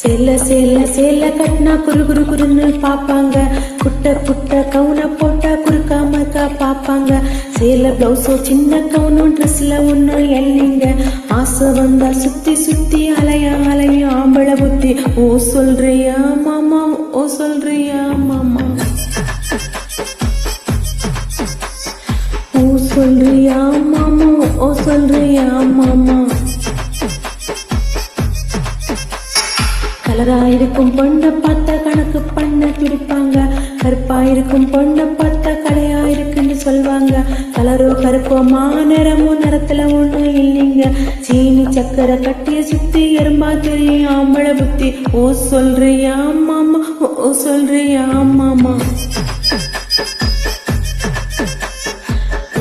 சேல சேல சேல கட்டினா குரு குரு குருன்னு பாப்பாங்க, குட்ட குட்ட கவுன போட்டா குறுக்காமக்கா பாப்பாங்க. சேல பிளவுஸோ சின்ன கவுனும் ட்ரெஸ்ல ஒன்னும் எல்லிங்க. ஆசை வந்தா சுத்தி சுத்தி அலையா அலையா ஆம்பள புத்தி. ஓ சொல்றியா மாமா, ஓ சொல்றியா மாமா, ஓ சொல்றியா மாமா, ஓ சொல்றியா மாமா. கலராயிருக்கும் பொண்ணை பார்த்தா கணக்கு பண்ண பிடிப்பாங்க, கருப்பாயிருக்கும் பொண்ணை பார்த்தா கடையாயிருக்குன்னு சொல்வாங்க. கலரோ கருப்போ மாநிறமோ நிறத்துல ஒண்ணு இல்லைங்க. சீனி சக்கரை கட்டிய சுத்தி எறும்பா தெரியும் ஆம்பள புத்தி. ஓ சொல்றியா மாமா, ஓ சொல்றியா மாமா,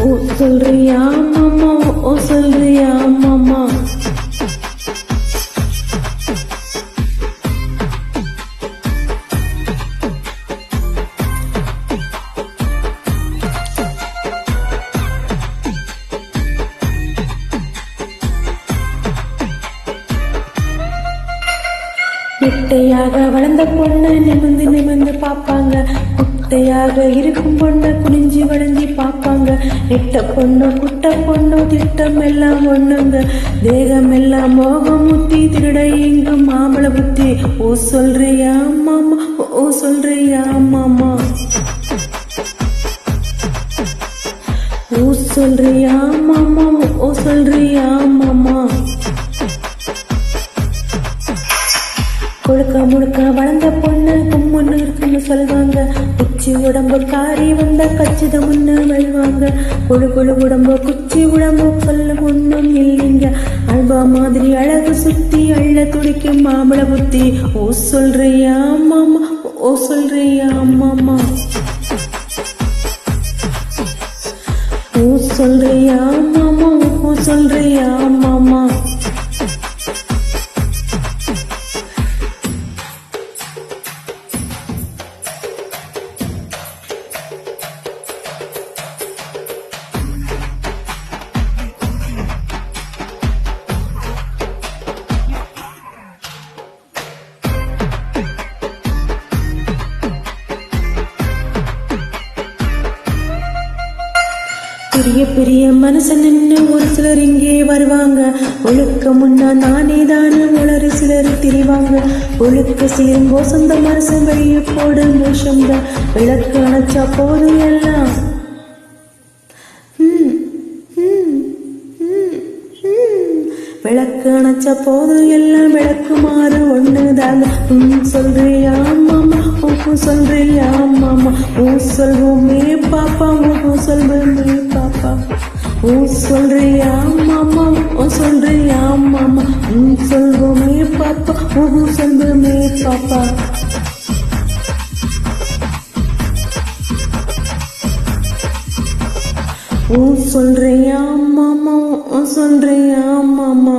ஓ சொல்றியா மாமா, ஓ சொல்றியா மாமா. குட்டையாக வளர்ந்த பொண்ணை நிமிந்து நிமிந்து பாப்பாங்க, குட்டையாக இருக்கும் பொண்ணை குனிஞ்சி வளைஞ்சி பாப்பாங்க. நெட்ட பொண்ணு குட்ட பொண்ணு திட்டம் எல்லாம் ஒண்ணுங்க, தேகம் எல்லாம் மோகமுத்தி திருட இங்கு மாம்பழ புத்தி. ஓ சொல்றியா மாமா, ஓ சொல்றியா மாமா, ஓ சொல்றியா மாமா, ஓ சொல்றியா மாமா. கொழுக்க முழுக்க வளர்ந்த பொண்ணு கும்முன்னு இருக்குன்னு சொல்வாங்க, குச்சி உடம்பு காரி வந்த கச்சிதம் முன்னு வெல்வாங்க. கொழு கொழு உடம்பு குச்சி உடம்பு சொல்ல ஒண்ணும் இல்லைங்க, அல்வா மாதிரி அழகு சுத்தி அள்ள துடிக்கும் மாம்பழ புத்தி. ஓ சொல்றியா மாமா, ஓ சொல்றியா மாமா, ஓ சொல்றியா மாமா, ஓ சொல்றியா மாமா. பெரிய பெரிய மனுஷன் நின்று ஒரு சிலர் இங்கே வருவாங்க, ஒழுக்க முன்னா நானே தானே உளறு சிலர் திரிவாங்க. ஒழுக்க சீரும் கோசந்த மனுஷன் வெளியே போட மோஷம்தான், விளக்கு அணைச்சா போதும் எல்லாம். விளக்கு அணைச்சா போதும் எல்லாம் விளக்கு மாறு ஒண்ணுதாங்க. சொல்றியா மாமா, ஓ சொல்றியா மாமா, ஓ சொல்வோமே பாப்பா, ஓ சொல்வோமே பாப்பா, ஓ சொல்றியா மாமா, ஓ சொல்றியா மாமா, சொல்வோமே பாப்பா, ஓ சொல்வோமே பாப்பா. ஓ சொல்றியா மாமா, ஓ சொல்றியா மாமா.